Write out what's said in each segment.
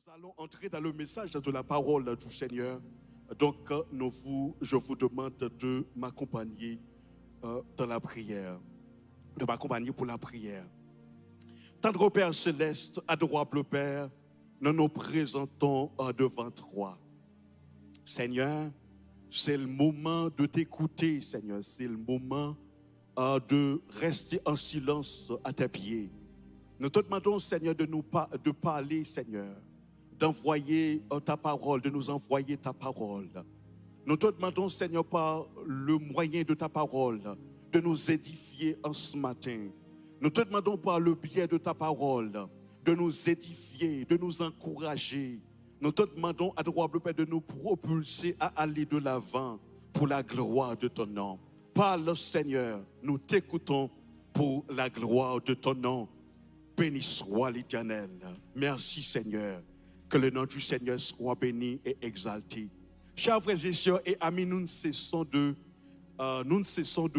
Nous allons entrer dans le message de la parole du Seigneur. Donc, je vous demande de m'accompagner dans la prière, de m'accompagner pour la prière. Tendre Père céleste, adorable Père, nous nous présentons devant toi. Seigneur, c'est le moment de t'écouter, Seigneur. C'est le moment de rester en silence à tes pieds. Nous te demandons, Seigneur, de parler, Seigneur, d'envoyer ta parole, de nous envoyer ta parole. Nous te demandons, Seigneur, par le moyen de ta parole, de nous édifier en ce matin. Nous te demandons par le biais de ta parole, de nous édifier, de nous encourager. Nous te demandons, adorable Père, de nous propulser à aller de l'avant pour la gloire de ton nom. Parle, Seigneur, nous t'écoutons pour la gloire de ton nom. Béni soit l'Éternel. Merci, Seigneur. Que le nom du Seigneur soit béni et exalté. Chers frères et sœurs et amis, nous ne cessons de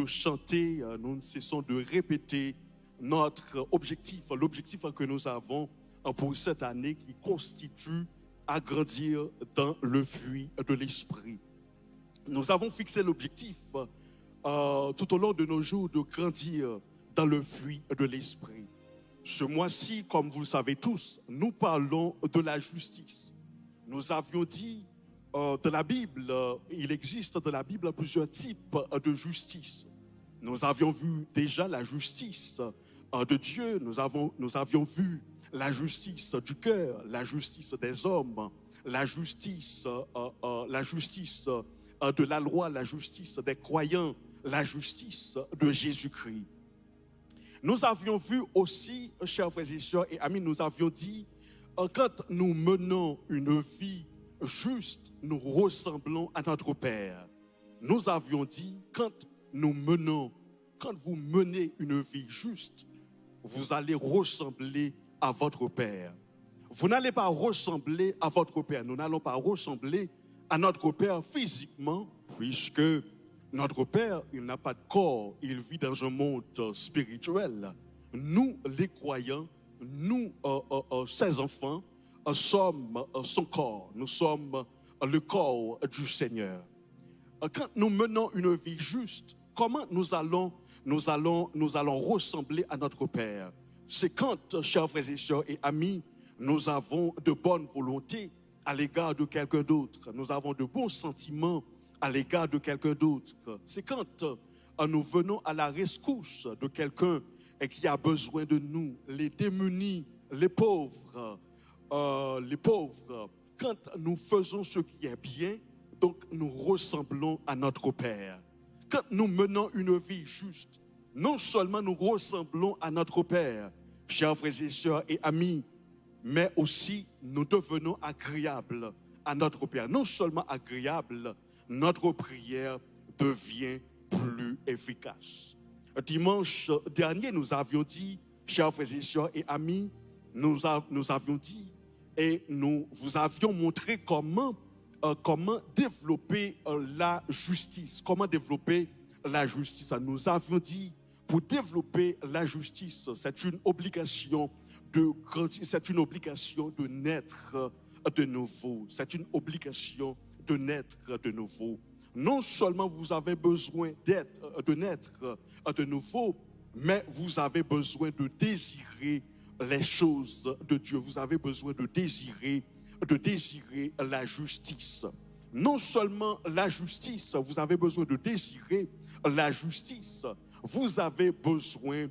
chanter, nous ne cessons de répéter notre objectif, l'objectif que nous avons pour cette année qui constitue agrandir dans le fruit de l'esprit. Nous avons fixé l'objectif tout au long de nos jours de grandir dans le fruit de l'esprit. Ce mois-ci, comme vous le savez tous, nous parlons de la justice. Nous avions dit de la Bible, il existe dans la Bible plusieurs types de justice. Nous avions vu déjà la justice de Dieu, nous avions vu la justice du cœur, la justice des hommes, la justice de la loi, la justice des croyants, la justice de Jésus-Christ. Nous avions vu aussi, chers frères et sœurs et amis, nous avions dit, quand nous menons une vie juste, nous ressemblons à notre Père. Nous avions dit, quand vous menez une vie juste, vous allez ressembler à votre Père. Vous n'allez pas ressembler à votre Père. Nous n'allons pas ressembler à notre Père physiquement, puisque notre Père, il n'a pas de corps, il vit dans un monde spirituel. Nous, les croyants, nous, ses enfants, sommes son corps. Nous sommes le corps du Seigneur. Quand nous menons une vie juste, comment nous allons ressembler à notre Père? C'est quand, chers frères et sœurs et amis, nous avons de bonnes volontés à l'égard de quelqu'un d'autre. Nous avons de bons sentiments à l'égard de quelqu'un d'autre. C'est quand nous venons à la rescousse de quelqu'un qui a besoin de nous, les démunis, les pauvres. Quand nous faisons ce qui est bien, donc nous ressemblons à notre Père. Quand nous menons une vie juste, non seulement nous ressemblons à notre Père, chers frères et sœurs et amis, mais aussi nous devenons agréables à notre Père. Non seulement agréables, notre prière devient plus efficace. Dimanche dernier, nous avions dit, chers frères et sœurs et amis, nous avions dit et nous vous avions montré comment développer la justice. Comment développer la justice. Nous avions dit, pour développer la justice, c'est une obligation de grandir, c'est une obligation de naître de nouveau. C'est une obligation de naître de nouveau. Non seulement vous avez besoin de naître de nouveau, mais vous avez besoin de désirer les choses de Dieu. Vous avez besoin de désirer la justice. Non seulement la justice, vous avez besoin de désirer la justice. Vous avez besoin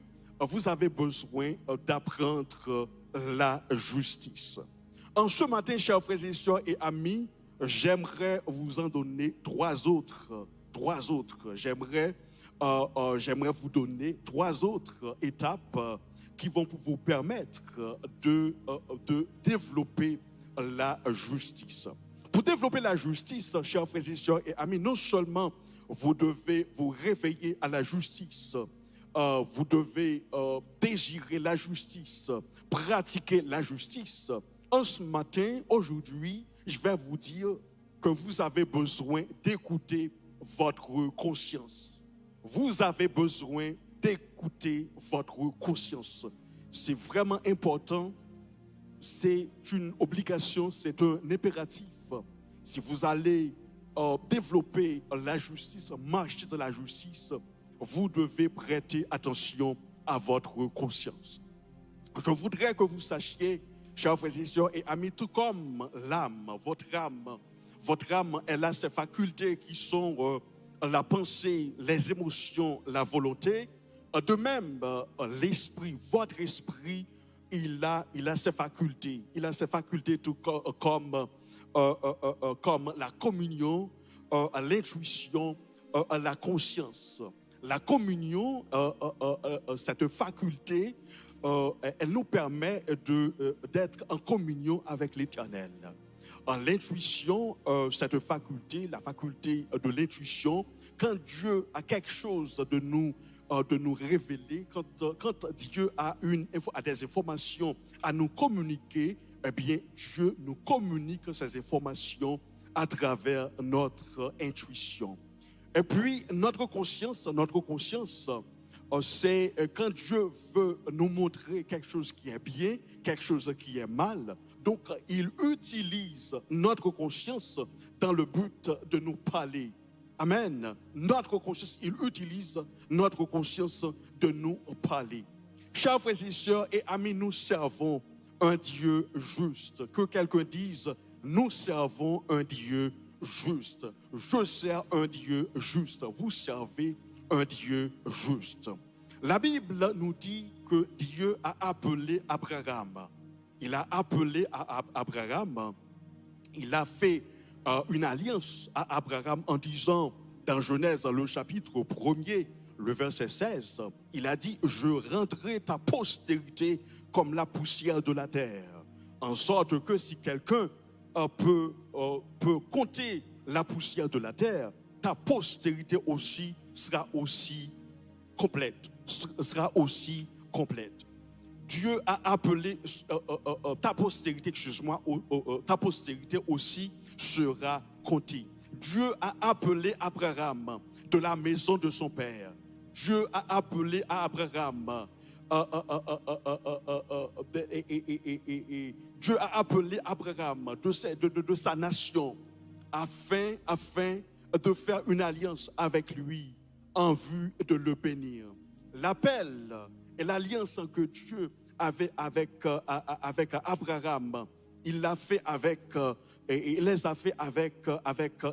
d'apprendre la justice. En ce matin, chers frères et sœurs et amis, j'aimerais vous en donner trois autres. J'aimerais vous donner trois autres étapes qui vont vous permettre de développer la justice. Pour développer la justice, chers frères et sœurs et amis, non seulement vous devez vous réveiller à la justice, vous devez désirer la justice, pratiquer la justice. En ce matin, aujourd'hui, je vais vous dire que vous avez besoin d'écouter votre conscience. Vous avez besoin d'écouter votre conscience. C'est vraiment important c'est une obligation, c'est un impératif. Si vous allez développer la justice, marcher dans la justice, vous devez prêter attention à votre conscience. Je voudrais que vous sachiez, chers frères et sœurs et amis, tout comme votre âme, elle a ses facultés qui sont la pensée, les émotions, la volonté. De même, l'esprit, votre esprit, il a ses facultés. Il a ses facultés tout comme la communion, l'intuition, la conscience. La communion, cette faculté, elle nous permet d'être en communion avec l'Éternel. L'intuition, cette faculté, la faculté de l'intuition, quand Dieu a quelque chose de nous révéler, quand Dieu a des informations à nous communiquer, eh bien Dieu nous communique ces informations à travers notre intuition. Et puis notre conscience, c'est quand Dieu veut nous montrer quelque chose qui est bien, quelque chose qui est mal. Donc, il utilise notre conscience dans le but de nous parler. Amen. Notre conscience, il utilise notre conscience de nous parler. Chers frères et sœurs et amis, nous servons un Dieu juste. Que quelqu'un dise, nous servons un Dieu juste. Je sers un Dieu juste. Vous servez un Dieu juste. La Bible nous dit que Dieu a appelé Abraham. Il a appelé Abraham. Il a fait une alliance à Abraham en disant, dans Genèse, le chapitre 1er, le verset 16, il a dit, je rendrai ta postérité comme la poussière de la terre. En sorte que si quelqu'un peut compter la poussière de la terre, ta postérité aussi sera aussi complète. Dieu a appelé ta postérité, ta postérité aussi sera comptée. Dieu a appelé Abraham de la maison de son père. Dieu a appelé Abraham. Dieu a appelé Abraham de sa nation afin de faire une alliance avec lui en vue de le bénir. L'appel et l'alliance que Dieu avait avec Abraham, il l'a fait il les a fait avec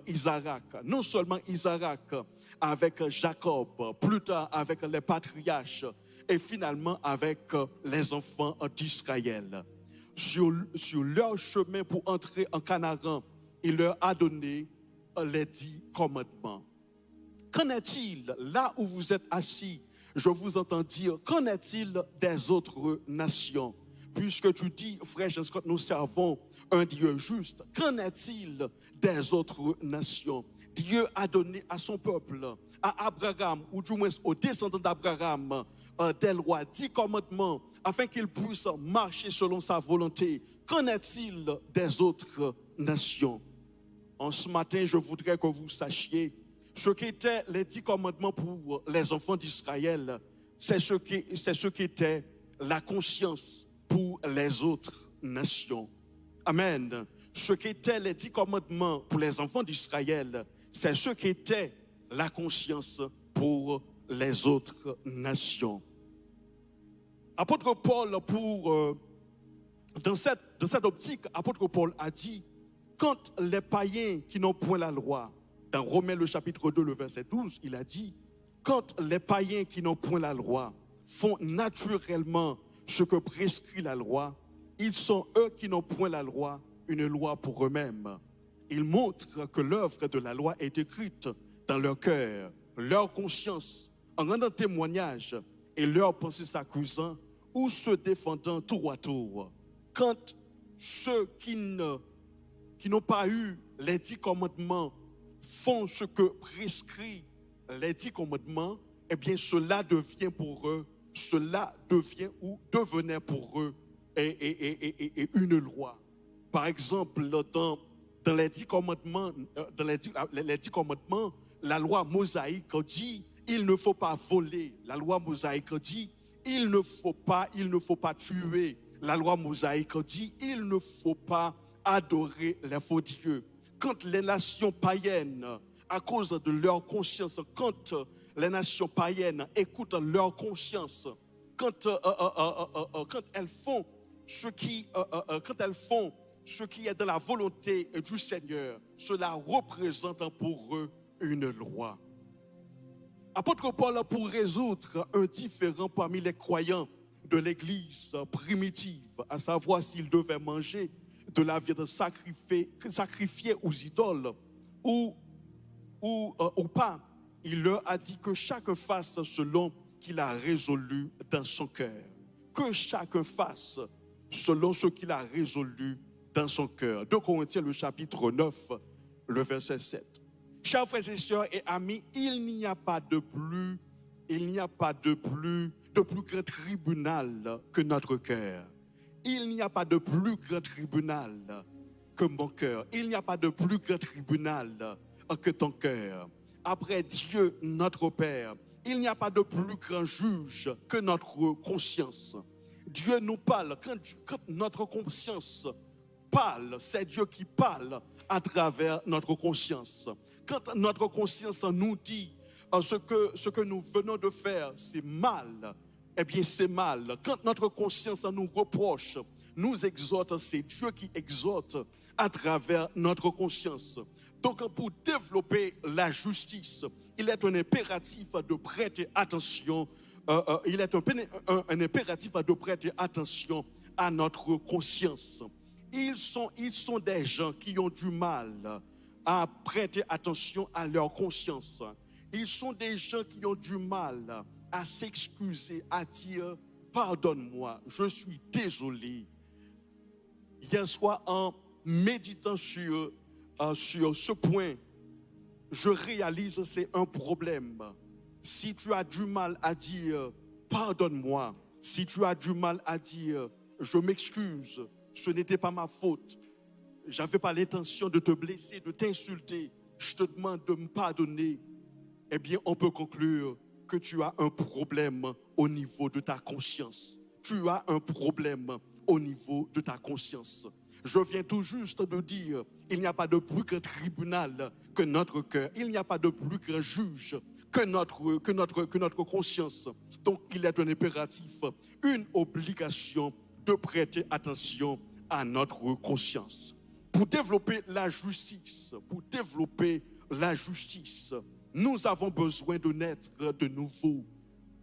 Isaac. Non seulement Isaac, avec Jacob, plus tard avec les patriarches et finalement avec les enfants d'Israël. Sur leur chemin pour entrer en Canaan, il leur a donné les 10 commandements. Qu'en est-il là où vous êtes assis? Je vous entends dire, qu'en est-il des autres nations? Puisque tu dis, frère Jean-Scott, nous servons un Dieu juste. Qu'en est-il des autres nations? Dieu a donné à son peuple, à Abraham, ou du moins aux descendants d'Abraham, des lois, 10 commandements, afin qu'ils puissent marcher selon sa volonté. Qu'en est-il des autres nations? En ce matin, je voudrais que vous sachiez ce qu'étaient les 10 commandements pour les enfants d'Israël. C'est ce qui était la conscience pour les autres nations. Amen. Ce qu'étaient les 10 commandements pour les enfants d'Israël, c'est ce qu'était la conscience pour les autres nations. Apôtre Paul, dans cette optique, apôtre Paul a dit, quand les païens qui n'ont point la loi, dans Romains le chapitre 2, le verset 12, il a dit, quand les païens qui n'ont point la loi font naturellement ce que prescrit la loi, ils sont eux qui n'ont point la loi, une loi pour eux-mêmes. Ils montrent que l'œuvre de la loi est écrite dans leur cœur, leur conscience, en rendant témoignage et leur pensée s'accusant ou se défendant tour à tour. Quand ceux qui n'ont pas eu les 10 commandements font ce que prescrit les 10 commandements, eh bien cela devient pour eux, devenait pour eux une loi. Par exemple, dans les 10 commandements, la loi mosaïque dit il ne faut pas voler. La loi mosaïque dit il ne faut pas tuer. La loi mosaïque dit il ne faut pas adorer les faux dieux. Quand les nations païennes, à cause de leur conscience, quand les nations païennes écoutent leur conscience, quand elles font quand elles font ce qui est dans la volonté du Seigneur, cela représente pour eux une loi. Apôtre Paul, pour résoudre un différend parmi les croyants de l'Église primitive, à savoir s'ils devaient manger de la viande sacrifiée aux idoles ou pas, il leur a dit que chacun fasse selon qu'il a résolu dans son cœur. Que chacun fasse selon ce qu'il a résolu dans son cœur. 2 Corinthiens, le chapitre 9, le verset 7. Chers frères et sœurs et amis, il n'y a pas de plus grand tribunal que notre cœur. Il n'y a pas de plus grand tribunal que mon cœur. Il n'y a pas de plus grand tribunal que ton cœur. Après Dieu, notre Père, il n'y a pas de plus grand juge que notre conscience. Dieu nous parle. Quand notre conscience parle, c'est Dieu qui parle à travers notre conscience. Quand notre conscience nous dit ce que nous venons de faire, c'est mal, eh bien c'est mal. Quand notre conscience nous reproche, nous exhorte, c'est Dieu qui exhorte à travers notre conscience. Donc pour développer la justice, il est un impératif de prêter attention. Il est un impératif de prêter attention à notre conscience. Ils sont des gens qui ont du mal à prêter attention à leur conscience. Ils sont des gens qui ont du mal à s'excuser, à dire « Pardonne-moi, je suis désolé ». Hier soir, en méditant sur ce point, je réalise que c'est un problème. Si tu as du mal à dire « Pardonne-moi », si tu as du mal à dire « Je m'excuse », ce n'était pas ma faute. Je n'avais pas l'intention de te blesser, de t'insulter. Je te demande de me pardonner. Eh bien, on peut conclure que tu as un problème au niveau de ta conscience. Tu as un problème au niveau de ta conscience. Je viens tout juste de dire, il n'y a pas de plus grand tribunal que notre cœur. Il n'y a pas de plus grand juge que notre conscience. Donc, il est un impératif, une obligation de prêter attention à notre conscience. Pour développer la justice, nous avons besoin de naître de nouveau,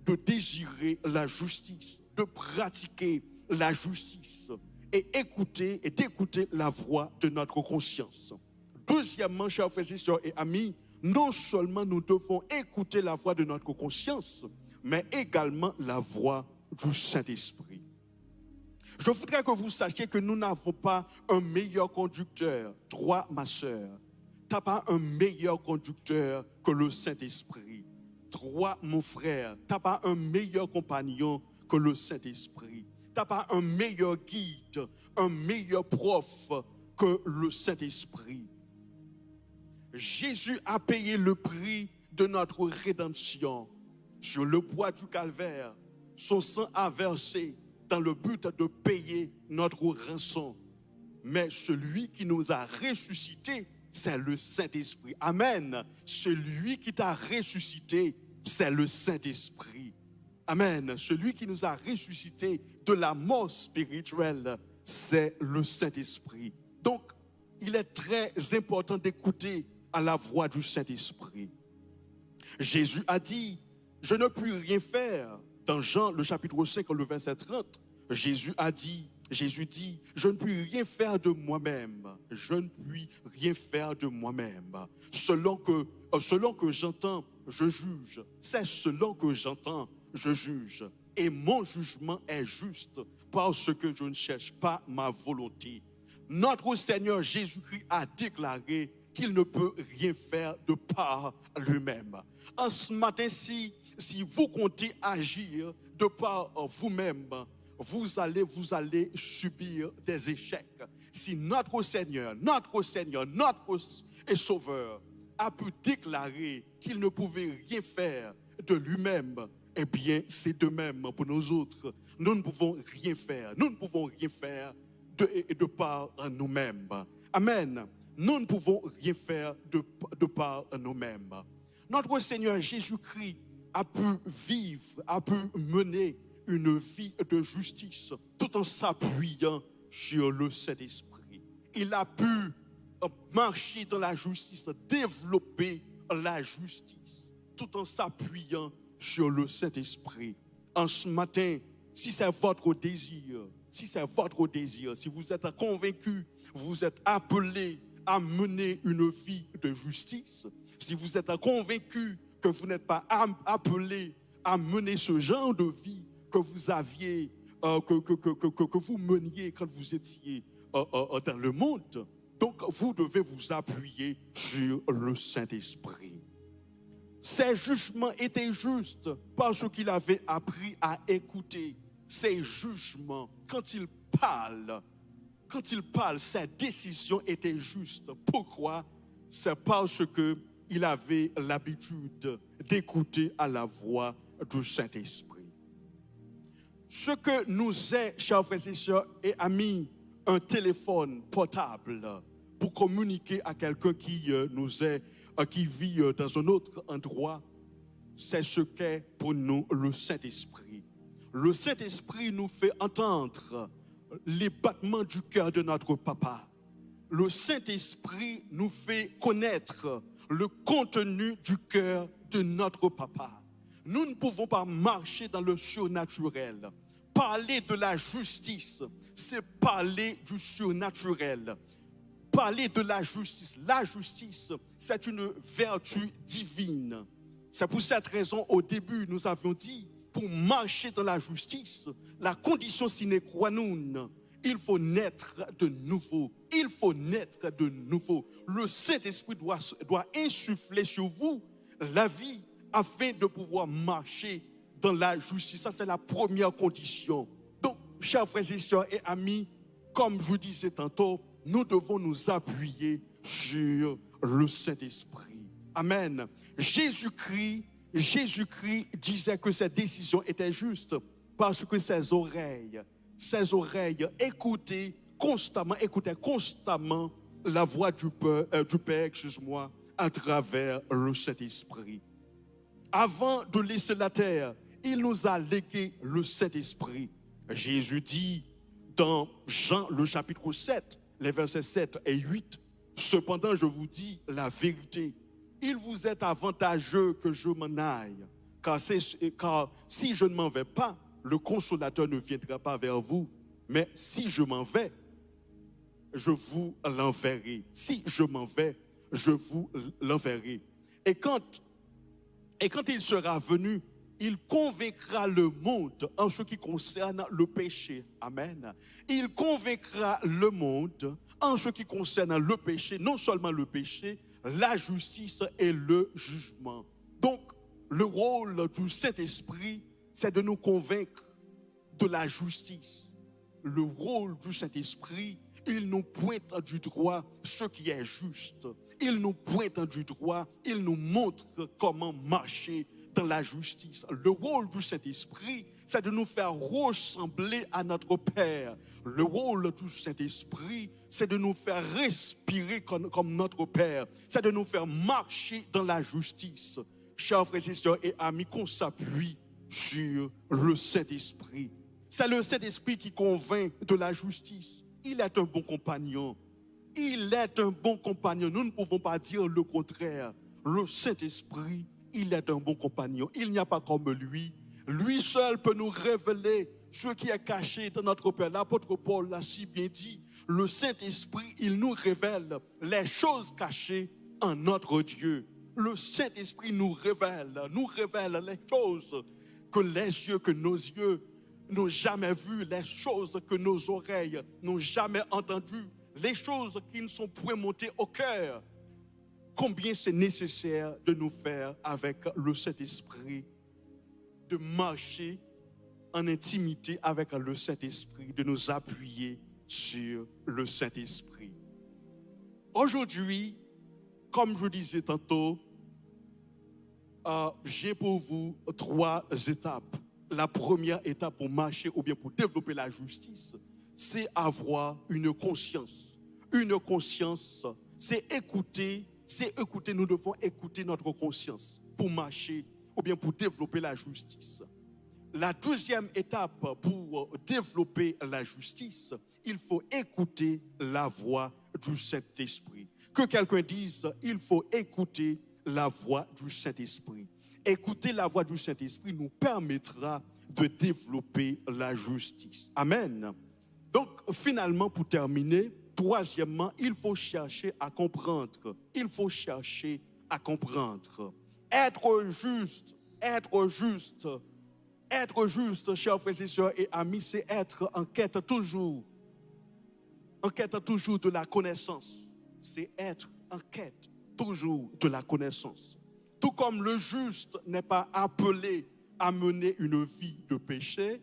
de désirer la justice, de pratiquer la justice et d'écouter la voix de notre conscience. Deuxièmement, chers frères et sœurs et amis, non seulement nous devons écouter la voix de notre conscience, mais également la voix du Saint-Esprit. Je voudrais que vous sachiez que nous n'avons pas un meilleur conducteur. Toi, ma sœur, tu n'as pas un meilleur conducteur que le Saint-Esprit. Toi, mon frère, tu n'as pas un meilleur compagnon que le Saint-Esprit. Tu n'as pas un meilleur guide, un meilleur prof que le Saint-Esprit. Jésus a payé le prix de notre rédemption sur le bois du calvaire. Son sang a versé dans le but de payer notre rançon. Mais celui qui nous a ressuscités, c'est le Saint-Esprit. Amen. Celui qui t'a ressuscité, c'est le Saint-Esprit. Amen. Celui qui nous a ressuscités de la mort spirituelle, c'est le Saint-Esprit. Donc, il est très important d'écouter à la voix du Saint-Esprit. Jésus a dit, je ne puis rien faire. Dans Jean, le chapitre 5, le verset 30, Jésus dit, je ne puis rien faire de moi-même. Je ne puis rien faire de moi-même. Selon que j'entends, je juge. C'est selon que j'entends, je juge. Et mon jugement est juste parce que je ne cherche pas ma volonté. Notre Seigneur Jésus-Christ a déclaré qu'il ne peut rien faire de par lui-même. En ce matin, si vous comptez agir de par vous-même, vous allez subir des échecs. Si notre Seigneur, notre Sauveur a pu déclarer qu'il ne pouvait rien faire de lui-même, eh bien, c'est de même pour nous autres. Nous ne pouvons rien faire. Nous ne pouvons rien faire de par nous-mêmes. Amen. Nous ne pouvons rien faire de par nous-mêmes. Notre Seigneur Jésus-Christ a pu vivre, a pu mener une vie de justice tout en s'appuyant sur le Saint-Esprit. Il a pu marcher dans la justice, développer la justice tout en s'appuyant sur le Saint-Esprit. En ce matin, si c'est votre désir, si vous êtes convaincu, vous êtes appelé à mener une vie de justice, si vous êtes convaincu que vous n'êtes pas appelé à mener ce genre de vie que vous aviez, que vous meniez quand vous étiez dans le monde, donc vous devez vous appuyer sur le Saint-Esprit. Ses jugements étaient justes parce qu'il avait appris à écouter. Ses jugements, quand il parle, ses décisions étaient justes. Pourquoi? C'est parce qu'il avait l'habitude d'écouter à la voix du Saint-Esprit. Ce que nous est, chers frères et sœurs et amis, un téléphone portable pour communiquer à quelqu'un qui vit dans un autre endroit, c'est ce qu'est pour nous le Saint-Esprit. Le Saint-Esprit nous fait entendre les battements du cœur de notre papa. Le Saint-Esprit nous fait connaître le contenu du cœur de notre papa. Nous ne pouvons pas marcher dans le surnaturel. Parler de la justice, c'est parler du surnaturel. Parler de la justice, c'est une vertu divine. C'est pour cette raison, au début, nous avions dit, pour marcher dans la justice, la condition sine qua non, il faut naître de nouveau. Il faut naître de nouveau. Le Saint-Esprit doit insuffler sur vous la vie afin de pouvoir marcher dans la justice. Ça, c'est la première condition. Donc, chers frères et sœurs et amis, comme je vous disais tantôt, nous devons nous appuyer sur le Saint-Esprit. Amen. Jésus-Christ disait que ses décisions étaient justes parce que ses oreilles écoutaient constamment la voix du Père, à travers le Saint-Esprit. Avant de laisser la terre, il nous a légué le Saint-Esprit. Jésus dit dans Jean le chapitre 7, les versets 7 et 8, « Cependant, je vous dis la vérité, il vous est avantageux que je m'en aille, car si je ne m'en vais pas, le Consolateur ne viendra pas vers vous. Mais si je m'en vais, je vous l'enverrai. Si je m'en vais, je vous l'enverrai. Et quand il sera venu, il convaincra le monde en ce qui concerne le péché. Amen. Il convaincra le monde en ce qui concerne le péché, non seulement le péché, la justice et le jugement. Donc, le rôle du Saint-Esprit, c'est de nous convaincre de la justice. Le rôle du Saint-Esprit, il nous pointe du doigt ce qui est juste. Il nous pointe du doigt, il nous montre comment marcher dans la justice. Le rôle du Saint-Esprit, c'est de nous faire ressembler à notre Père. Le rôle du Saint-Esprit, c'est de nous faire respirer comme notre Père. C'est de nous faire marcher dans la justice. Chers frères et sœurs et amis, qu'on s'appuie sur le Saint-Esprit. C'est le Saint-Esprit qui convainc de la justice. Il est un bon compagnon. Il est un bon compagnon. Nous ne pouvons pas dire le contraire. Le Saint-Esprit, il est un bon compagnon. Il n'y a pas comme lui. Lui seul peut nous révéler ce qui est caché dans notre Père. L'apôtre Paul l'a si bien dit. Le Saint-Esprit, il nous révèle les choses cachées en notre Dieu. Le Saint-Esprit nous révèle les choses que nos yeux n'ont jamais vues, les choses que nos oreilles n'ont jamais entendues, les choses qui ne sont point montées au cœur. Combien c'est nécessaire de nous faire avec le Saint-Esprit, de marcher en intimité avec le Saint-Esprit, de nous appuyer sur le Saint-Esprit. Aujourd'hui, comme je disais tantôt, j'ai pour vous 3 étapes. La première étape pour marcher ou bien pour développer la justice, c'est avoir une conscience. Une conscience, c'est écouter, nous devons écouter notre conscience pour marcher ou bien pour développer la justice. La deuxième étape pour développer la justice, il faut écouter la voix du Saint-Esprit. Que quelqu'un dise, il faut écouter la voix du Saint-Esprit. Écouter la voix du Saint-Esprit nous permettra de développer la justice. Amen. Donc, finalement, pour terminer, troisièmement, il faut chercher à comprendre. Il faut chercher à comprendre. Être juste, chers frères et sœurs et amis, c'est être en quête toujours de la connaissance. C'est être en quête toujours de la connaissance. Tout comme le juste n'est pas appelé à mener une vie de péché,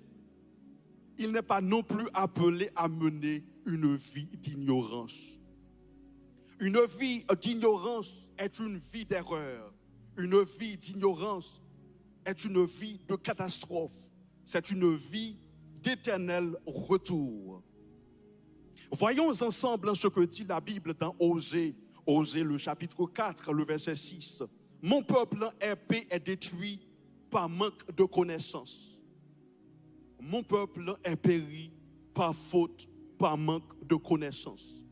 il n'est pas non plus appelé à mener une vie d'ignorance. Une vie d'ignorance est une vie d'erreur. Une vie d'ignorance est une vie de catastrophe. C'est une vie d'éternel retour. Voyons ensemble ce que dit la Bible dans Osée le chapitre 4, le verset 6. Mon peuple est détruit par manque de connaissance. Mon peuple est péri par faute, par manque de connaissance.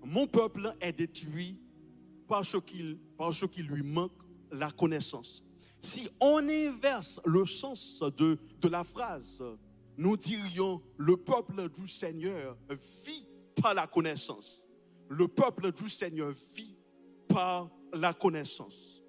Mon peuple est détruit parce qu'il lui manque la connaissance. Si on inverse le sens de la phrase, nous dirions le peuple du Seigneur vit par la connaissance. Le peuple du Seigneur vit par la connaissance.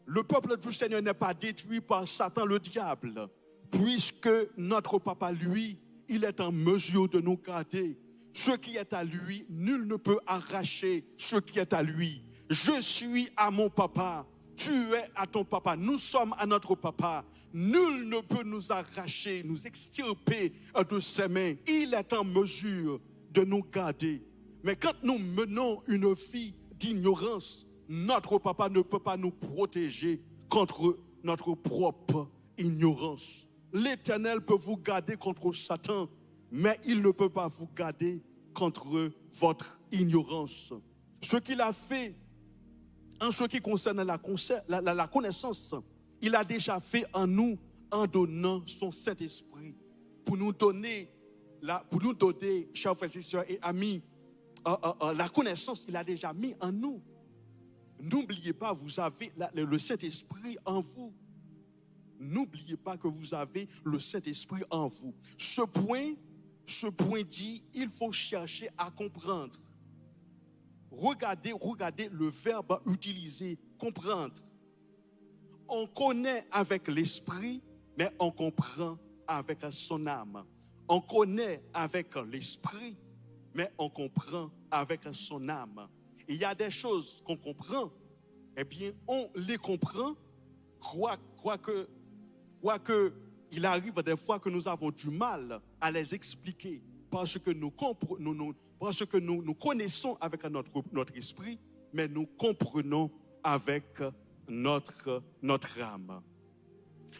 Le peuple du Seigneur n'est pas détruit par Satan le diable, puisque notre papa, lui, il est en mesure de nous garder. Ce qui est à lui, nul ne peut arracher ce qui est à lui. Je suis à mon papa, tu es à ton papa, nous sommes à notre papa. Nul ne peut nous arracher, nous extirper de ses mains. Il est en mesure de nous garder. Mais quand nous menons une vie d'ignorance, notre papa ne peut pas nous protéger contre notre propre ignorance. L'Éternel peut vous garder contre Satan, mais il ne peut pas vous garder contre votre ignorance. Ce qu'il a fait en ce qui concerne la connaissance, il a déjà fait en nous en donnant son Saint-Esprit pour nous donner, chers frères et sœurs et amis, la connaissance, il a déjà mis en nous. N'oubliez pas, vous avez le Saint-Esprit en vous. N'oubliez pas que vous avez le Saint-Esprit en vous. Ce point dit, il faut chercher à comprendre. Regardez le verbe utilisé, comprendre. On connaît avec l'esprit, mais on comprend avec son âme. On connaît avec l'esprit, mais on comprend avec son âme. Il y a des choses qu'on comprend, eh bien, on les comprend, quoique il arrive des fois que nous avons du mal à les expliquer parce que nous connaissons avec notre esprit, mais nous comprenons avec notre âme.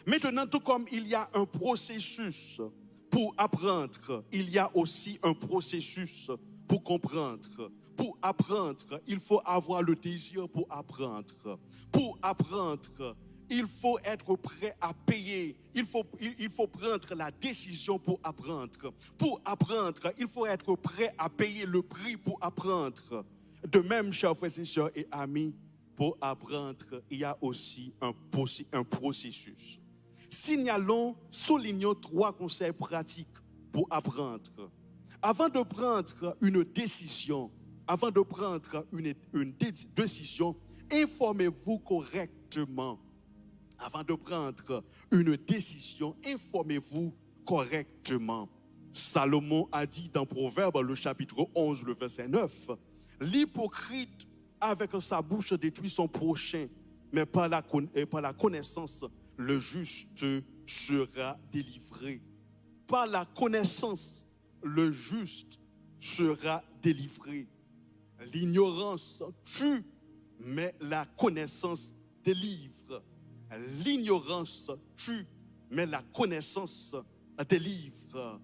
Maintenant, tout comme il y a un processus pour apprendre, il y a aussi un processus pour comprendre. Pour apprendre, il faut avoir le désir pour apprendre. Pour apprendre, il faut être prêt à payer. Il faut prendre la décision pour apprendre. Pour apprendre, il faut être prêt à payer le prix pour apprendre. De même, chers frères et sœurs et amis, pour apprendre, il y a aussi un processus. Soulignons 3 conseils pratiques pour apprendre. Avant de prendre une décision, informez-vous correctement. Avant de prendre une décision, informez-vous correctement. Salomon a dit dans Proverbe, le chapitre 11, le verset 9, « L'hypocrite avec sa bouche détruit son prochain, mais par la connaissance, le juste sera délivré. » Par la connaissance, le juste sera délivré. L'ignorance tue, mais la connaissance délivre. L'ignorance tue, mais la connaissance délivre.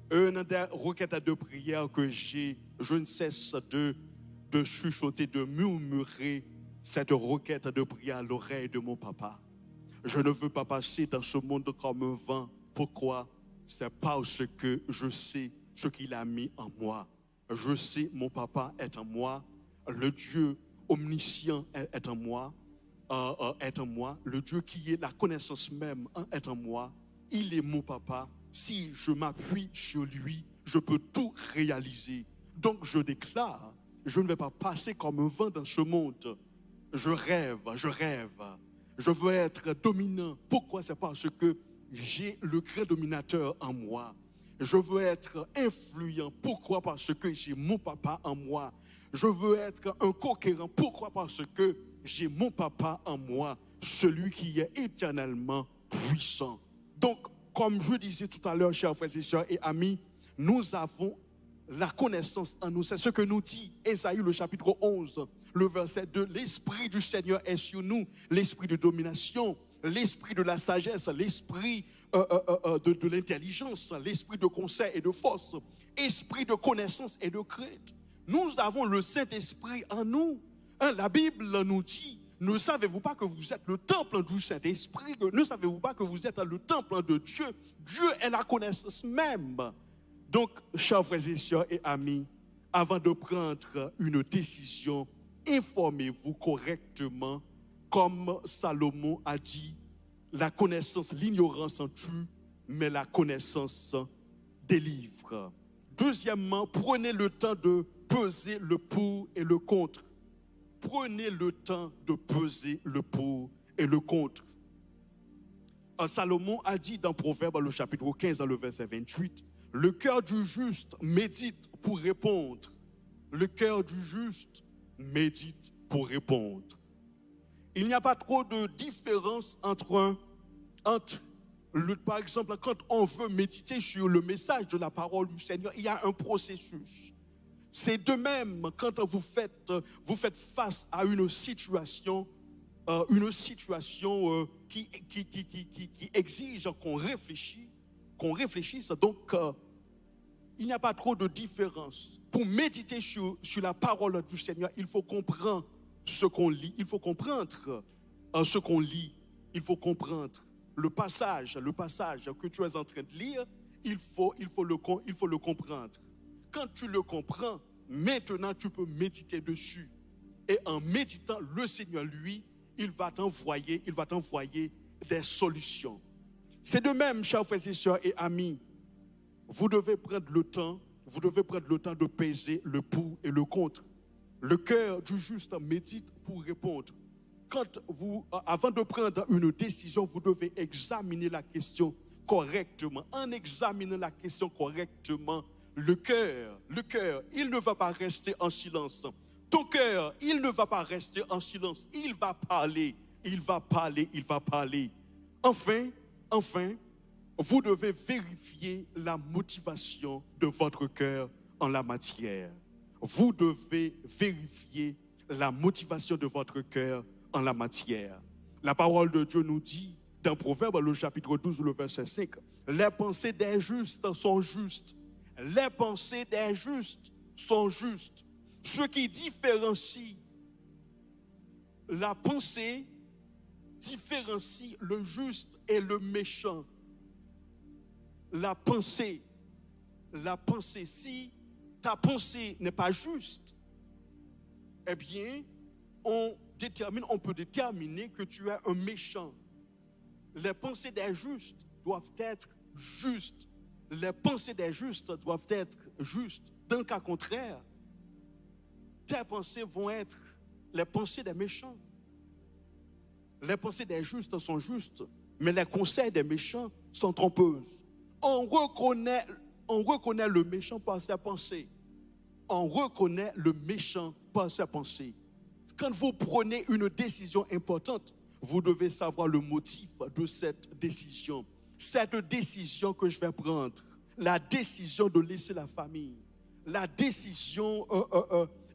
Une des requêtes de prière que j'ai, je ne cesse de chuchoter, de murmurer cette requête de prière à l'oreille de mon papa. Je ne veux pas passer dans ce monde comme un vent. Pourquoi? C'est parce que je sais ce qu'il a mis en moi. Je sais mon papa est en moi. Le Dieu omniscient est en moi. Est en moi. Le Dieu qui est la connaissance même est en moi. Il est mon papa. Si je m'appuie sur lui, je peux tout réaliser. Donc je déclare, je ne vais pas passer comme un vent dans ce monde. Je rêve. Je veux être dominant. Pourquoi? C'est parce que j'ai le grand dominateur en moi. Je veux être influent. Pourquoi? Parce que j'ai mon papa en moi. Je veux être un conquérant. Pourquoi? Parce que j'ai mon papa en moi, celui qui est éternellement puissant. Donc, comme je disais tout à l'heure, chers frères et sœurs et amis, nous avons la connaissance en nous. C'est ce que nous dit Ésaïe, le chapitre 11, le verset 2. L'Esprit du Seigneur est sur nous, l'esprit de domination, l'esprit de la sagesse, l'esprit de l'intelligence, l'esprit de conseil et de force, esprit de connaissance et de crainte. Nous avons le Saint-Esprit en nous. La Bible nous dit, ne savez-vous pas que vous êtes le temple du Saint-Esprit? Ne savez-vous pas que vous êtes le temple de Dieu? Dieu est la connaissance même. Donc, chers frères et sœurs et amis, avant de prendre une décision, informez-vous correctement. Comme Salomon a dit, la connaissance, l'ignorance en tue, mais la connaissance délivre. Deuxièmement, prenez le temps de peser le pour et le contre. Prenez le temps de peser le pour et le contre. Salomon a dit dans Proverbe, le chapitre 15, dans le verset 28, le cœur du juste médite pour répondre. Le cœur du juste médite pour répondre. Il n'y a pas trop de différence entre par exemple, quand on veut méditer sur le message de la parole du Seigneur, il y a un processus. C'est de même quand vous faites face à une situation qui exige qu'on réfléchisse. Donc, il n'y a pas trop de différence. Pour méditer sur la parole du Seigneur, il faut comprendre ce qu'on lit, il faut comprendre ce qu'on lit, il faut comprendre le passage que tu es en train de lire, il faut le comprendre. Quand tu le comprends, maintenant tu peux méditer dessus. Et en méditant, le Seigneur, lui, il va t'envoyer des solutions. C'est de même, chers frères et sœurs et amis, vous devez prendre le temps de peser le pour et le contre. Le cœur du juste médite pour répondre. Avant de prendre une décision, vous devez examiner la question correctement. En examinant la question correctement, le cœur, il ne va pas rester en silence. Ton cœur, il ne va pas rester en silence. Il va parler. Enfin, vous devez vérifier la motivation de votre cœur en la matière. Vous devez vérifier la motivation de votre cœur en la matière. La parole de Dieu nous dit dans Proverbe, le chapitre 12, le verset 5, les pensées des justes sont justes. Les pensées des justes sont justes. Ce qui différencie la pensée différencie le juste et le méchant. La pensée, si ta pensée n'est pas juste, eh bien, on peut déterminer que tu es un méchant. Les pensées des justes doivent être justes. Les pensées des justes doivent être justes. Dans le cas contraire, tes pensées vont être les pensées des méchants. Les pensées des justes sont justes, mais les conseils des méchants sont trompeuses. On reconnaît le méchant par ses pensées. On reconnaît le méchant par ses pensées. Quand vous prenez une décision importante, vous devez savoir le motif de cette décision. Cette décision que je vais prendre, la décision de laisser la famille, la décision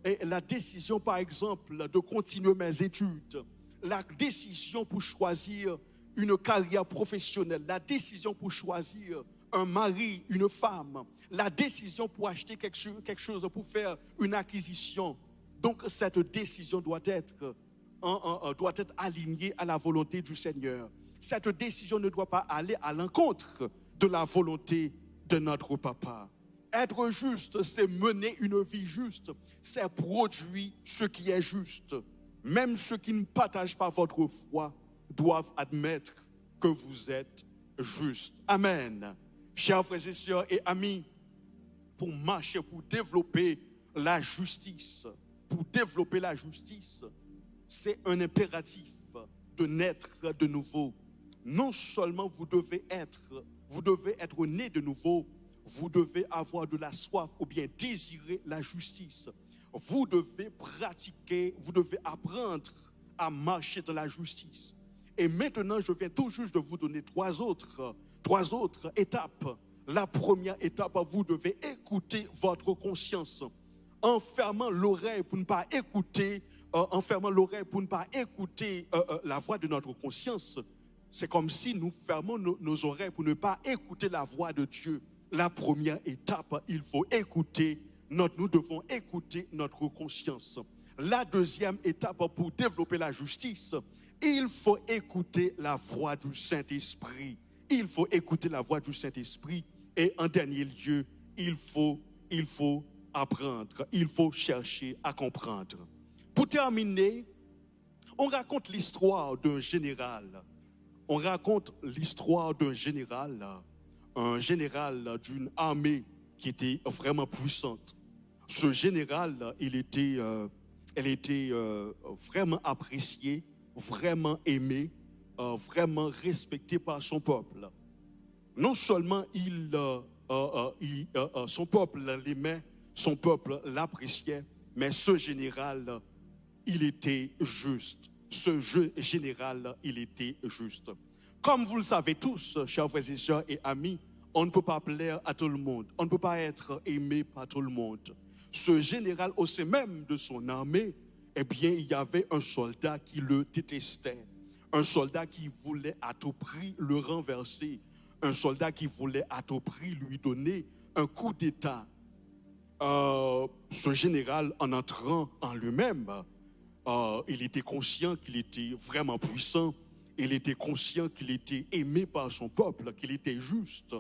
Et la décision, par exemple, de continuer mes études, la décision pour choisir une carrière professionnelle, la décision pour choisir un mari, une femme, la décision pour acheter quelque chose, pour faire une acquisition. Donc, cette décision doit être alignée à la volonté du Seigneur. Cette décision ne doit pas aller à l'encontre de la volonté de notre Papa. Être juste, c'est mener une vie juste, c'est produire ce qui est juste. Même ceux qui ne partagent pas votre foi doivent admettre que vous êtes juste. Amen. Chers frères et sœurs et amis, pour marcher, pour développer la justice, c'est un impératif de naître de nouveau. Non seulement vous devez être né de nouveau, vous devez avoir de la soif ou bien désirer la justice. Vous devez pratiquer, vous devez apprendre à marcher dans la justice. Et maintenant, je viens tout juste de vous donner trois autres étapes. La première étape, vous devez écouter votre conscience. En fermant l'oreille pour ne pas écouter, la voix de notre conscience, c'est comme si nous fermons nos oreilles pour ne pas écouter la voix de Dieu. La première étape, nous devons écouter notre conscience. La deuxième étape, pour développer la justice, il faut écouter la voix du Saint-Esprit. Il faut écouter la voix du Saint-Esprit. Et en dernier lieu, il faut apprendre, il faut chercher à comprendre. Pour terminer, on raconte l'histoire d'un général. Un général d'une armée qui était vraiment puissante. Ce général, il était vraiment apprécié, vraiment aimé, vraiment respecté par son peuple. Non seulement son peuple l'aimait, son peuple l'appréciait, mais ce général, il était juste. Il était juste. Comme vous le savez tous, chers frères et sœurs et amis, on ne peut pas plaire à tout le monde. On ne peut pas être aimé par tout le monde. Ce général, au sein même de son armée, eh bien, il y avait un soldat qui le détestait. Un soldat qui voulait à tout prix le renverser. Un soldat qui voulait à tout prix lui donner un coup d'état. Ce général, en entrant en lui-même, il était conscient qu'il était vraiment puissant. Il était conscient qu'il était aimé par son peuple, qu'il était juste.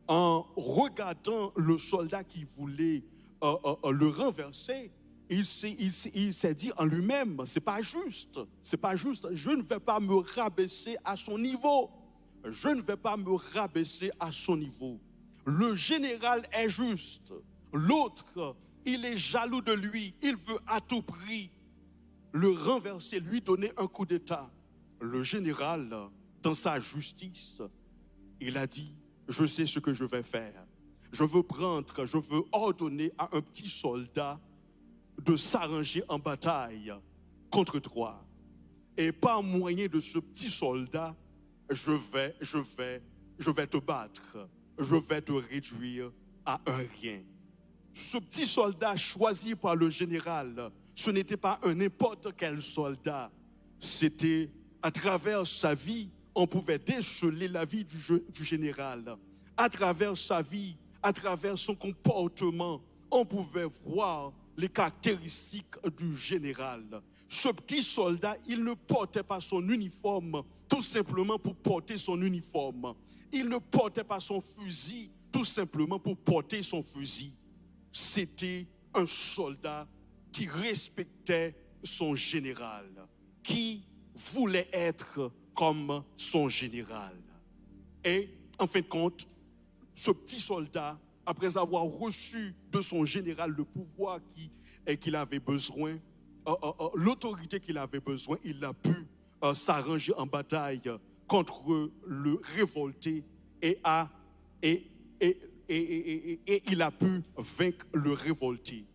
En regardant le soldat qui voulait le renverser, il s'est dit en lui-même, c'est pas juste, je ne vais pas me rabaisser à son niveau. Le général est juste. L'autre, il est jaloux de lui. Il veut à tout prix le renverser, lui donner un coup d'état. Le général, dans sa justice, il a dit, je sais ce que je vais faire. Je veux ordonner à un petit soldat de s'arranger en bataille contre toi. Et par moyen de ce petit soldat, je vais te battre. Je vais te réduire à un rien. Ce petit soldat choisi par le général, ce n'était pas un n'importe quel soldat. C'était à travers sa vie, on pouvait déceler la vie du général. À travers sa vie, à travers son comportement, on pouvait voir les caractéristiques du général. Ce petit soldat, il ne portait pas son uniforme tout simplement pour porter son uniforme. Il ne portait pas son fusil tout simplement pour porter son fusil. C'était un soldat qui respectait son général, qui voulait être comme son général. Et en fin de compte, ce petit soldat, après avoir reçu de son général le pouvoir qu'il avait besoin, l'autorité qu'il avait besoin, il a pu s'arranger en bataille contre le révolté et il a pu vaincre le révolté.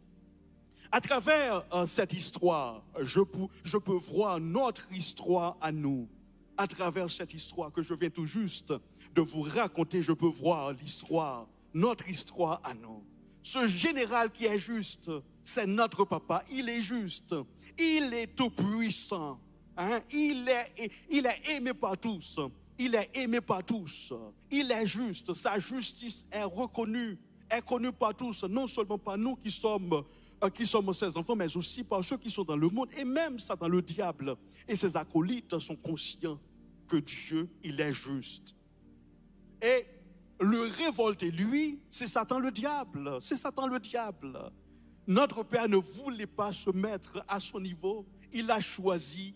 À travers cette histoire, je peux voir notre histoire à nous. À travers cette histoire que je viens tout juste de vous raconter, je peux voir notre histoire à nous. ce général qui est juste, c'est notre papa. Il est juste. Il est tout puissant. Hein? Il est aimé par tous. Il est aimé par tous. Il est juste. Sa justice est reconnue par tous, non seulement par nous qui sommes ses enfants, mais aussi par ceux qui sont dans le monde, et même ça dans le diable. Et ses acolytes sont conscients que Dieu, il est juste. Et le révolté, lui, c'est Satan le diable. C'est Satan le diable. Notre Père ne voulait pas se mettre à son niveau. Il a choisi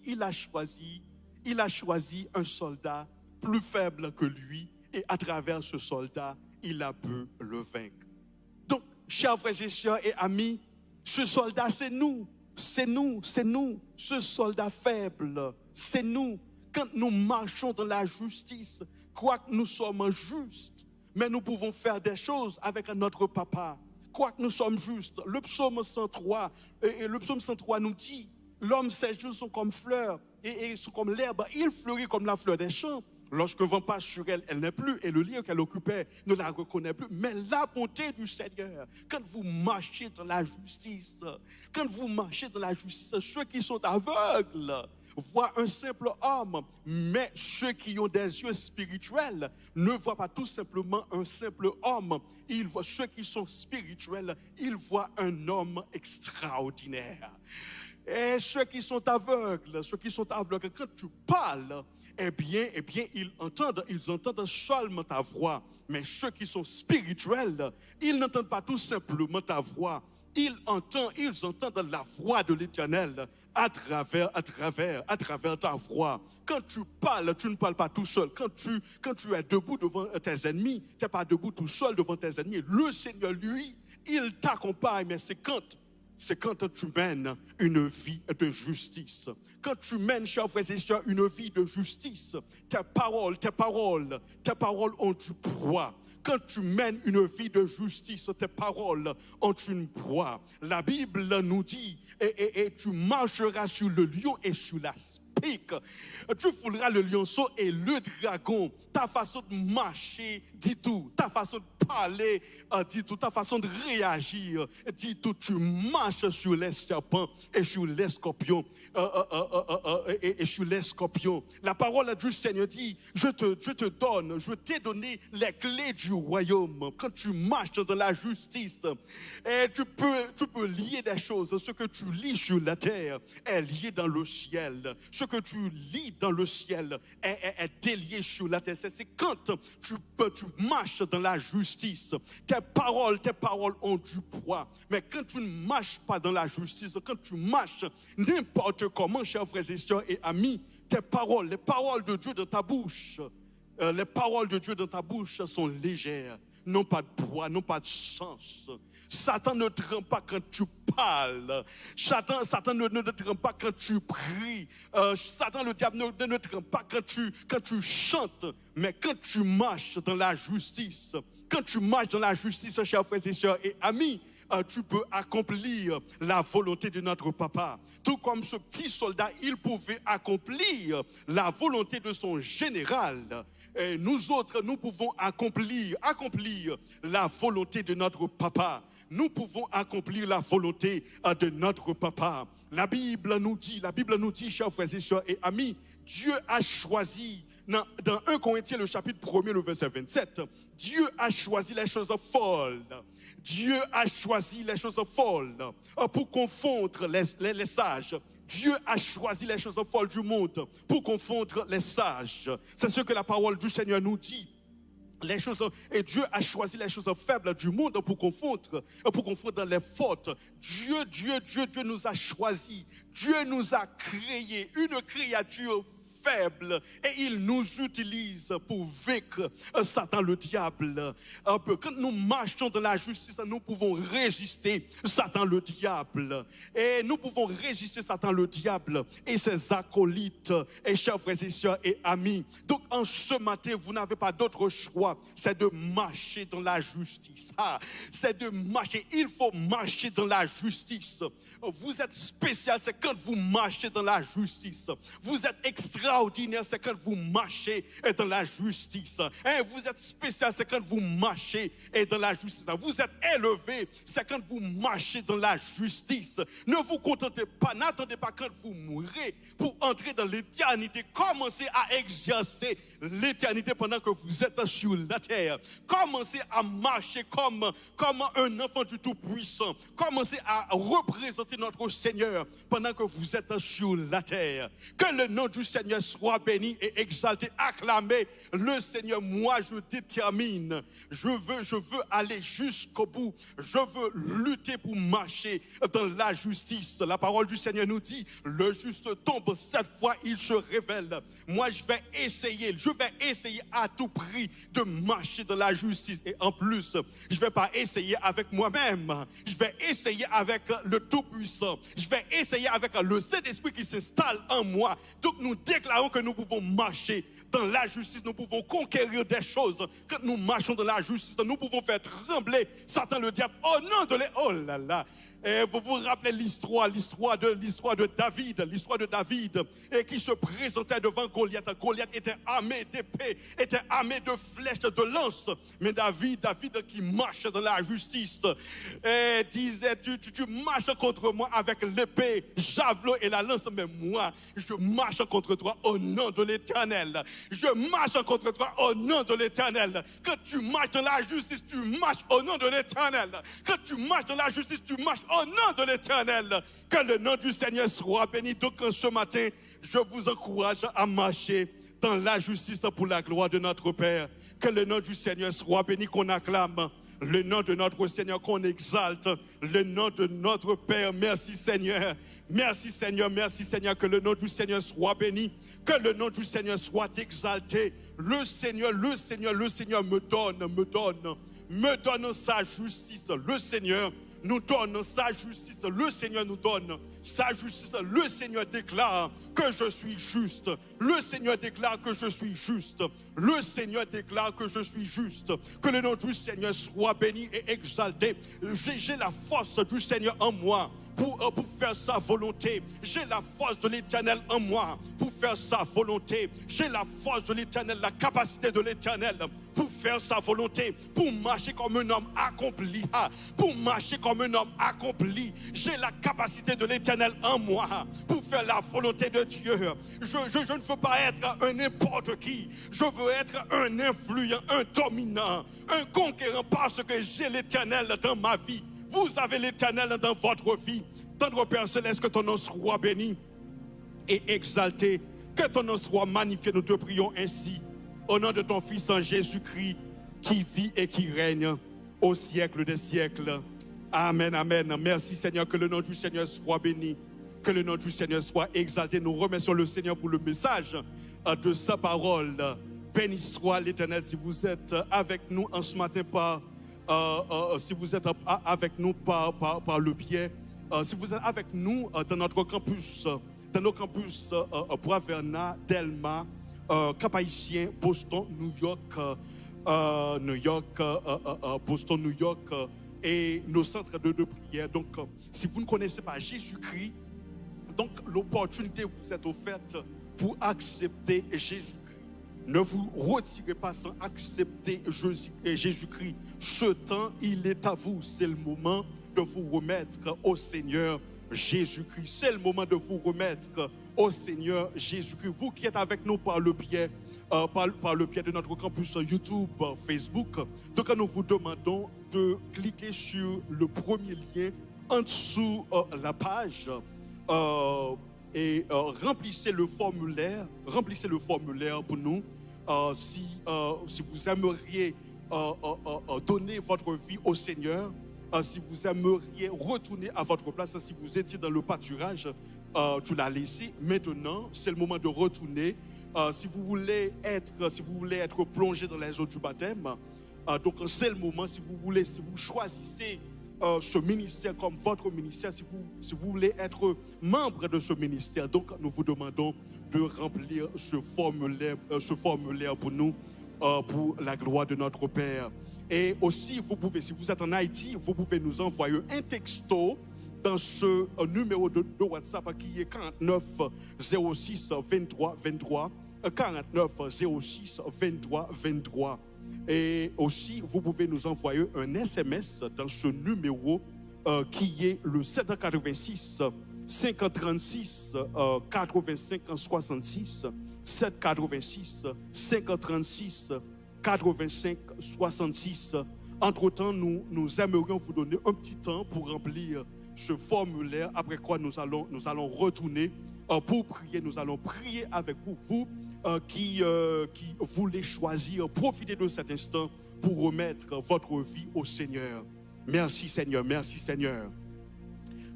un soldat plus faible que lui, et à travers ce soldat, il a pu le vaincre. Donc, chers frères et sœurs et amis, ce soldat, c'est nous. Ce soldat faible, c'est nous. Quand nous marchons dans la justice, quoique nous sommes justes, mais nous pouvons faire des choses avec notre papa. Quoique nous sommes justes, le psaume 103, le psaume 103 nous dit, l'homme, ses jours sont comme fleurs, et sont comme l'herbe, il fleurit comme la fleur des champs. Lorsque vent passe sur elle, elle n'est plus, et le lieu qu'elle occupait ne la reconnaît plus. Mais la bonté du Seigneur, quand vous marchez dans la justice, ceux qui sont aveugles voient un simple homme, mais ceux qui ont des yeux spirituels ne voient pas tout simplement un simple homme. Ceux qui sont spirituels, ils voient un homme extraordinaire. Et ceux qui sont aveugles, quand tu parles, eh bien, ils entendent seulement ta voix. Mais ceux qui sont spirituels, ils n'entendent pas tout simplement ta voix. Ils entendent la voix de l'Éternel à travers ta voix. Quand tu parles, tu ne parles pas tout seul. Quand tu es debout devant tes ennemis, tu n'es pas debout tout seul devant tes ennemis. Le Seigneur, lui, il t'accompagne, mais c'est quand tu mènes une vie de justice. Quand tu mènes, chers frères et sœurs, une vie de justice, tes paroles ont du poids. Quand tu mènes une vie de justice, tes paroles ont une poids. La Bible nous dit, et tu marcheras sur le lion et sur la pique. Tu fouleras le lionceau et le dragon. Ta façon de marcher dit tout. Ta façon de parler dit tout. Ta façon de réagir dit tout. Tu marches sur les serpents et sur les scorpions. Et sur les scorpions. La parole du Seigneur dit, je t'ai donné les clés du royaume. Quand tu marches dans la justice, et tu peux lier des choses. Ce que tu lis sur la terre est lié dans le ciel. Ce que tu lis dans le ciel est délié sur la terre. C'est quand tu marches dans la justice. Tes paroles ont du poids. Mais quand tu ne marches pas dans la justice, quand tu marches n'importe comment, chers frères et sœurs et amis, les paroles de Dieu dans ta bouche, les paroles de Dieu dans ta bouche sont légères, n'ont pas de poids, n'ont pas de sens. Satan ne te rend pas quand tu parles. Satan ne te rend pas quand tu pries. Satan, le diable, ne te rend pas quand tu chantes. Mais quand tu marches dans la justice, chers frères et sœurs et amis, tu peux accomplir la volonté de notre papa. Tout comme ce petit soldat, il pouvait accomplir la volonté de son général. Et nous autres, nous pouvons accomplir la volonté de notre papa. Nous pouvons accomplir la volonté de notre papa. La Bible nous dit, chers frères et sœurs et amis, Dieu a choisi, dans 1 Corinthiens, le chapitre 1er, le verset 27, Dieu a choisi les choses folles. Dieu a choisi les choses folles pour confondre les sages. Dieu a choisi les choses folles du monde pour confondre les sages. C'est ce que la parole du Seigneur nous dit. Et Dieu a choisi les choses faibles du monde pour confondre les fortes. Dieu nous a choisis. Dieu nous a créé une créature faible et il nous utilise pour vaincre Satan le diable. Quand nous marchons dans la justice, nous pouvons résister Satan le diable. Et nous pouvons résister Satan le diable et ses acolytes et chers frères et sœurs et amis. Donc en ce matin, vous n'avez pas d'autre choix, c'est de marcher dans la justice. C'est de marcher, il faut marcher dans la justice. Vous êtes spécial, c'est quand vous marchez dans la justice. Vous êtes extraordinaire. extraordinaire, c'est quand vous marchez dans la justice. Vous êtes spécial, c'est quand vous marchez dans la justice. Vous êtes élevé, c'est quand vous marchez dans la justice. Ne vous contentez pas, n'attendez pas quand vous mourrez pour entrer dans l'éternité. Commencez à exercer l'éternité pendant que vous êtes sur la terre. Commencez à marcher comme un enfant du Tout-Puissant. Commencez à représenter notre Seigneur pendant que vous êtes sur la terre. Que le nom du Seigneur soit béni et exalté. Acclamez le Seigneur. Moi, je détermine. Je veux aller jusqu'au bout. Je veux lutter pour marcher dans la justice. La parole du Seigneur nous dit, le juste tombe 7 fois, il se révèle. Moi, je vais essayer à tout prix de marcher dans la justice. Et en plus, je ne vais pas essayer avec moi-même. Je vais essayer avec le Tout-Puissant. Je vais essayer avec le Saint-Esprit qui s'installe en moi. Donc nous déclarons que nous pouvons marcher dans la justice, nous pouvons conquérir des choses. Quand nous marchons dans la justice, nous pouvons faire trembler Satan, le diable. Oh non, oh là là. Et vous vous rappelez l'histoire de David, et qui se présentait devant Goliath. Goliath était armé d'épée, était armé de flèches, de lances. Mais David qui marche dans la justice, et disait, tu marches contre moi avec l'épée, javelot et la lance, mais moi, je marche contre toi au nom de l'Éternel. Je marche contre toi au nom de l'Éternel. Quand tu marches dans la justice, tu marches au nom de l'Éternel. Quand tu marches dans la justice, tu marches au nom de l'Éternel. Que le nom du Seigneur soit béni. Donc ce matin, je vous encourage à marcher dans la justice pour la gloire de notre Père. Que le nom du Seigneur soit béni, qu'on acclame le nom de notre Seigneur, qu'on exalte le nom de notre Père. Merci Seigneur. Merci Seigneur, merci Seigneur, que le nom du Seigneur soit béni, que le nom du Seigneur soit exalté. Le Seigneur me donne sa justice. Le Seigneur nous donne sa justice. Le Seigneur nous donne sa justice. Le Seigneur déclare que je suis juste. Le Seigneur déclare que je suis juste. Le Seigneur déclare que je suis juste. Que le nom du Seigneur soit béni et exalté. J'ai la force du Seigneur en moi pour faire sa volonté. J'ai la force de l'Éternel en moi pour faire sa volonté. J'ai la force de l'Éternel, la capacité de l'Éternel pour faire sa volonté, pour marcher comme un homme accompli. Pour marcher comme un homme accompli. J'ai la capacité de l'Éternel en moi pour faire la volonté de Dieu. Je ne veux pas être un n'importe qui. Je veux être un influent, un dominant, un conquérant parce que j'ai l'Éternel dans ma vie. Vous avez l'Éternel dans votre vie. Tendre Père Céleste, que ton nom soit béni et exalté. Que ton nom soit magnifié. Nous te prions ainsi. Au nom de ton Fils en Jésus-Christ, qui vit et qui règne au siècle des siècles. Amen, amen. Merci Seigneur, que le nom du Seigneur soit béni. Que le nom du Seigneur soit exalté. Nous remercions le Seigneur pour le message de sa parole. Béni soit l'Éternel. Si vous êtes avec nous en ce matin si vous êtes avec nous par le biais, si vous êtes avec nous dans notre campus, dans nos campus Bois-Vernat, Delma, Cap-Haïtien, Boston, New York, Boston, New York, et nos centres de prière. Donc, si vous ne connaissez pas Jésus-Christ, donc l'opportunité vous est offerte pour accepter Jésus-Christ. Ne vous retirez pas sans accepter Jésus-Christ. Ce temps, il est à vous. C'est le moment de vous remettre au Seigneur Jésus-Christ. C'est le moment de vous remettre au Seigneur Jésus-Christ. Vous qui êtes avec nous par le biais de notre campus YouTube, Facebook, donc nous vous demandons de cliquer sur le premier lien en dessous la page et remplissez le formulaire pour nous. Si vous aimeriez donner votre vie au Seigneur, si vous aimeriez retourner à votre place, si vous étiez dans le pâturage, tu l'as laissé. Maintenant, c'est le moment de retourner. Si vous voulez être plongé dans les eaux du baptême, donc c'est le moment. Si vous choisissez ce ministère comme votre ministère, si vous voulez être membre de ce ministère, donc nous vous demandons de remplir ce formulaire pour nous, pour la gloire de notre Père. Et aussi, vous pouvez, si vous êtes en Haïti, vous pouvez nous envoyer un texto dans ce numéro de WhatsApp qui est 49 06 23 23. 49 06 23 23. Et aussi, vous pouvez nous envoyer un SMS dans ce numéro qui est le 786 536 85 66. 786 536 85 66. Entre-temps, nous aimerions vous donner un petit temps pour remplir ce formulaire, après quoi nous allons retourner pour prier. Nous allons prier avec vous, vous qui voulez choisir, profiter de cet instant pour remettre votre vie au Seigneur. Merci Seigneur, merci Seigneur.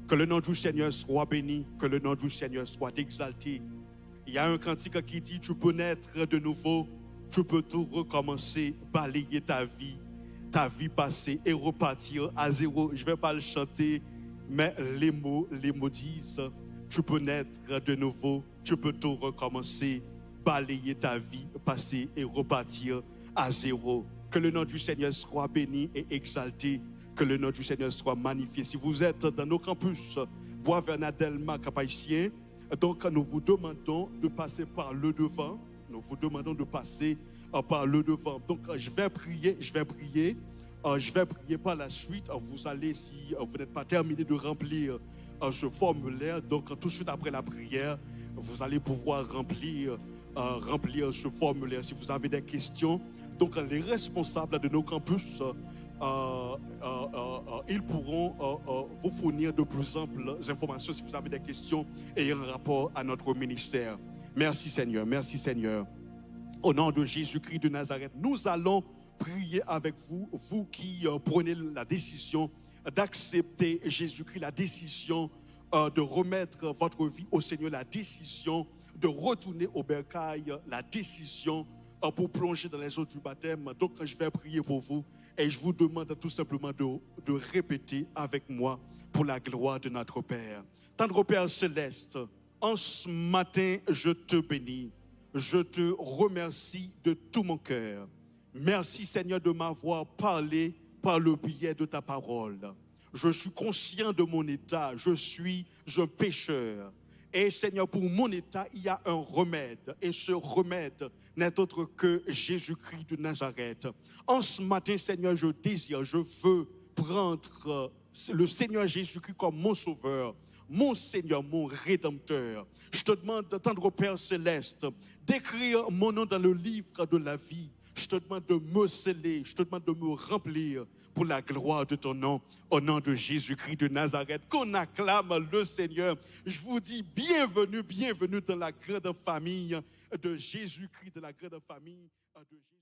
Que le nom du Seigneur soit béni, que le nom du Seigneur soit exalté. Il y a un cantique qui dit, tu peux naître de nouveau, tu peux tout recommencer, balayer ta vie passée et repartir à zéro. Je ne vais pas le chanter, mais les mots disent, tu peux naître de nouveau, tu peux tout recommencer, balayer ta vie passée et repartir à zéro. Que le nom du Seigneur soit béni et exalté, que le nom du Seigneur soit magnifié. Si vous êtes dans nos campus, Bois-Vernadelle, Cap-Haïtien, donc nous vous demandons de passer par le devant. Nous vous demandons de passer par le devant. Donc je vais prier par la suite. Vous allez, si vous n'êtes pas terminé de remplir ce formulaire, donc tout de suite après la prière, vous allez pouvoir remplir ce formulaire. Si vous avez des questions, donc les responsables de nos campus, ils pourront vous fournir de plus amples informations si vous avez des questions ayant rapport à notre ministère. Merci Seigneur, merci Seigneur. Au nom de Jésus-Christ de Nazareth, nous allons prier avec vous, vous qui prenez la décision d'accepter Jésus-Christ, la décision de remettre votre vie au Seigneur, la décision de retourner au bercail, la décision pour plonger dans les eaux du baptême. Donc je vais prier pour vous et je vous demande tout simplement de répéter avec moi pour la gloire de notre Père. Tendre Père céleste, en ce matin, je te bénis, je te remercie de tout mon cœur. Merci Seigneur de m'avoir parlé par le biais de ta parole. Je suis conscient de mon état, je suis un pécheur. Et Seigneur, pour mon état, il y a un remède. Et ce remède n'est autre que Jésus-Christ de Nazareth. En ce matin, Seigneur, je veux prendre le Seigneur Jésus-Christ comme mon sauveur, mon Seigneur, mon Rédempteur. Je te demande, tendre Père céleste, d'écrire mon nom dans le livre de la vie. Je te demande de me sceller, je te demande de me remplir pour la gloire de ton nom, au nom de Jésus-Christ de Nazareth. Qu'on acclame le Seigneur. Je vous dis bienvenue, bienvenue dans la grande famille de Jésus-Christ, de la grande famille de Jésus.